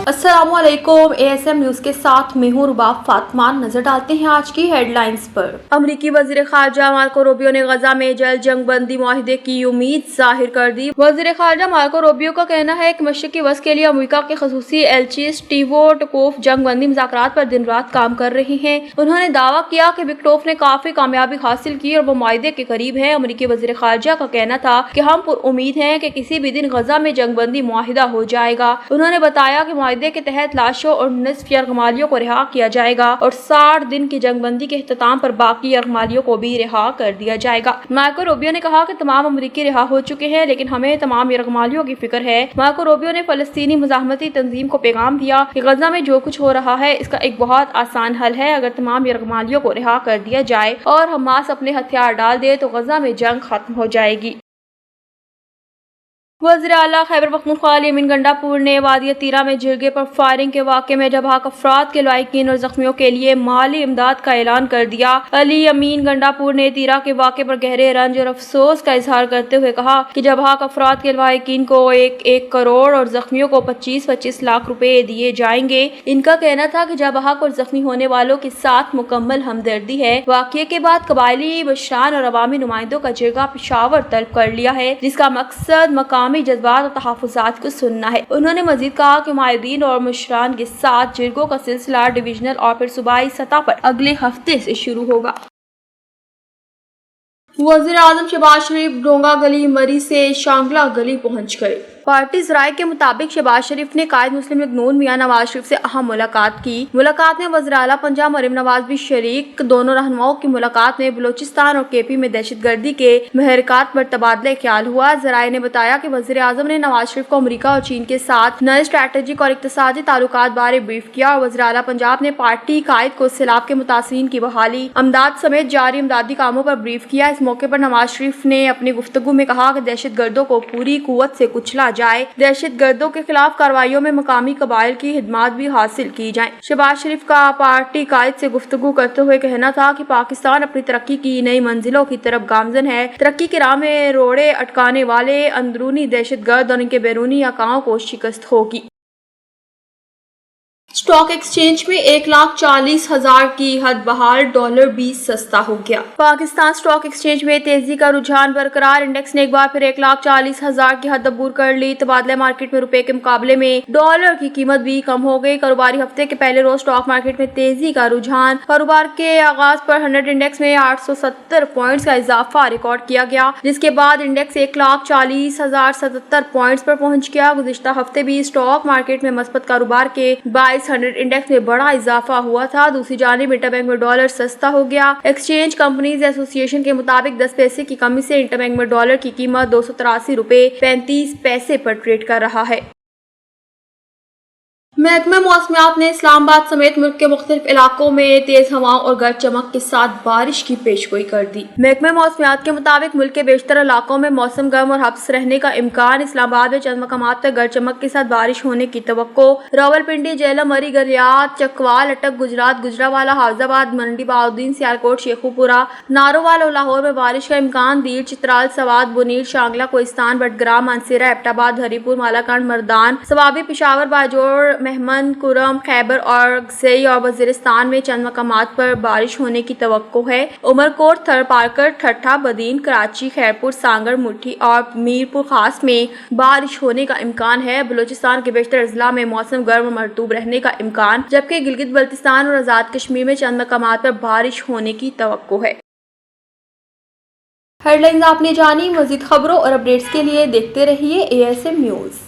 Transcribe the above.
अस्सलामु अलैकुम, ASM news के साथ मैं हूं रुबाब फातमान। नजर डालते हैं आज की हेडलाइंस पर। अमरीकी वजीर खारजा मार्को रूबियो ने गजा में जल्द जंग बंदी मुआहिदे की उम्मीद जाहिर कर दी। वजीर खारजा मार्को रूबियो का कहना है कि मशरकी वस्त के लिए अमरीका के खसूसी एलची स्टीवो विटकोफ जंग बंदी मुज़ाकरात पर दिन रात काम कर रहे हैं। उन्होंने दावा किया कि विटकोफ ने काफी कामयाबी हासिल की और वो मुआहिदे के करीब है। अमरीकी वजीर खारजा का कहना था कि हम उम्मीद है कि किसी भी दिन गजा में जंग बंदी मुआहिदा हो जाएगा। उन्होंने बताया कि मुआहिदे के तहत लाशों और निस्फ यरगमालियों को रिहा किया जाएगा और 60 दिन की जंगबंदी के इख्तिताम पर बाकी यरगमालियों को भी रिहा कर दिया जाएगा। मार्को रूबियो ने कहा कि तमाम अमरीकी रिहा हो चुके हैं, लेकिन हमें तमाम यरगमालियों की फिक्र है। मार्को रूबियो ने फलस्तीनी मुजाहमती तंजीम को पैगाम दिया कि गजा में जो कुछ हो रहा है इसका एक बहुत आसान हल है। अगर तमाम यरगमालियों को रिहा कर दिया जाए और हमास अपने हथियार डाल दे तो गजा में जंग खत्म हो जाएगी। वज़ीर आला खैबर पख्तूनख्वा यमीन गंडापुर ने वादी तीरा में जिरगे पर फायरिंग के वाक़े में जबाक अफराद के लायकीन और जख्मियों के लिए माली इमदाद का ऐलान कर दिया। अली यमीन गंडापुर ने तीरा के वाक़े पर गहरे रंज और अफसोस का इजहार करते हुए कहा कि जबाक अफराद के लायकीन को 1 करोड़ और जख्मियों को 25-25 लाख रुपए दिए जाएंगे। इनका कहना था कि जबाक और जख्मी होने वालों के साथ मुकम्मल हमदर्दी है। वाक़े के बाद कबायली बशरान और अवामी नुमाइंदों का जिरगा पेशावर तलब कर लिया है, जिसका मकसद मकामी जज्बात और तहफ़्फ़ुज़ात को सुनना है। उन्होंने मजीद कहा कि माहिदीन और मुशरान के साथ जिरगों का सिलसिला डिविजनल और फिर सूबाई सतह पर अगले हफ्ते से शुरू होगा। वज़ीर आज़म शहबाज शरीफ डोंगा गली मरी से शांगला गली पहुँच गए। पार्टी राय के मुताबिक शहबाज शरीफ ने कायद मुस्लिम लीग नून मियां नवाज शरीफ से अहम मुलाकात की। मुलाकात में वज़ीर आला पंजाब मरीम नवाज भी शरीक। दोनों रहनुमाओं की मुलाकात में बलूचिस्तान और KP में दहशतगर्दी के महरकात पर तबादला ख्याल हुआ। जराये ने बताया कि वज़ीर आज़म ने नवाज शरीफ को अमरीका और चीन के साथ नए स्ट्रैटेजिक और इक़्तिसादी ताल्लुकात बारे ब्रीफ किया और वज़ीर आला पंजाब ने पार्टी कायद को सैलाब के मुतासिरीन की बहाली, अमदाद समेत जारी इमदादी कामों पर ब्रीफ किया। इस मौके पर नवाज शरीफ ने अपनी गुफ्तगू में कहा कि दहशत गर्दों को पूरी कुव्वत से कुचला जाए, दहशत गर्दों के खिलाफ कार्रवाइयों में मकामी कबाइल की हिदमात भी हासिल की जाए। शहबाज शरीफ का पार्टी कायद से गुफ्तगू करते हुए कहना था कि पाकिस्तान अपनी तरक्की की नई मंजिलों की तरफ गामजन है। तरक्की की राह में रोड़े अटकाने वाले अंदरूनी दहशत गर्द और इनके बैरूनी आकाओं को शिकस्त होगी। स्टॉक एक्सचेंज में 1,40,000 की हद बहाल, डॉलर भी सस्ता हो गया। पाकिस्तान स्टॉक एक्सचेंज में तेजी का रुझान बरकरार। इंडेक्स ने एक बार फिर 1,40,000 की हद अबूर कर ली। तबादला मार्केट में रुपए के मुकाबले में डॉलर की कीमत भी कम हो गई। कारोबारी हफ्ते के पहले रोज स्टॉक मार्केट में तेजी का रुझान। कारोबार के आगाज पर 100 इंडेक्स में 870 पॉइंट्स का इजाफा रिकॉर्ड किया गया, जिसके बाद इंडेक्स 1,40,077 पॉइंट्स पर पहुंच गया। गुज़िश्ता हफ्ते भी स्टॉक मार्केट में मस्बत कारोबार के 100 इंडेक्स में बड़ा इजाफा हुआ था। दूसरी जानिब इंटरबैंक में डॉलर सस्ता हो गया। एक्सचेंज कंपनीज एसोसिएशन के मुताबिक 10 पैसे की कमी से इंटरबैंक में डॉलर की कीमत 283 रुपए 35 पैसे पर ट्रेड कर रहा है। महकमा मौसमियात ने इस्लामाबाद समेत मुल्क के मुख्तलिफ इलाकों में तेज हवाओं और गरज चमक के साथ बारिश की पेशगोई कर दी। महकमा मौसमियात के मुताबिक मुल्क के बेशतर इलाकों में मौसम गर्म और हब्स रहने का इम्कान। इस्लामाबाद में चंद मकामात पर गरज चमक के साथ बारिश होने की तवक्को। रावलपिंडी, झेलम, मरी, गरियात, चकवाल, अटक, गुजरात, गुजरावाला, हाफजाबाद, मंडी, बहाउद्दीन, सियालकोट, शेखुपुरा, नारोवाल और लाहौर में बारिश का इम्कान। दीर, चित्राल, सवात, बुनीर, शांगला, कोहिस्तान, बटग्राम, मानसेरा, एबटाबाद, हरीपुर, मालाकांड, मर्दान, सवाबी, पिशावर, बाजोड़, मेहमन, कुरम, खैबर और गसई और वजीरिस्तान में चंद मकामात पर बारिश होने की तवक्को है। उमरकोट, थरपारकर, ठट्ठा, बदीन, कराची, खैरपुर, सांगर, मुठी और मीरपुर खास में बारिश होने का इम्कान है। बलूचिस्तान के बेशतर अजला में मौसम गर्म और मरतूब रहने का इम्कान, जबकि गिलगित बल्तिस्तान और आजाद कश्मीर में चंद मकामात पर बारिश होने की तवक्को है। हेडलाइंस आपने जानी। मजीद खबरों और अपडेट्स के लिए देखते रहिए ASM न्यूज।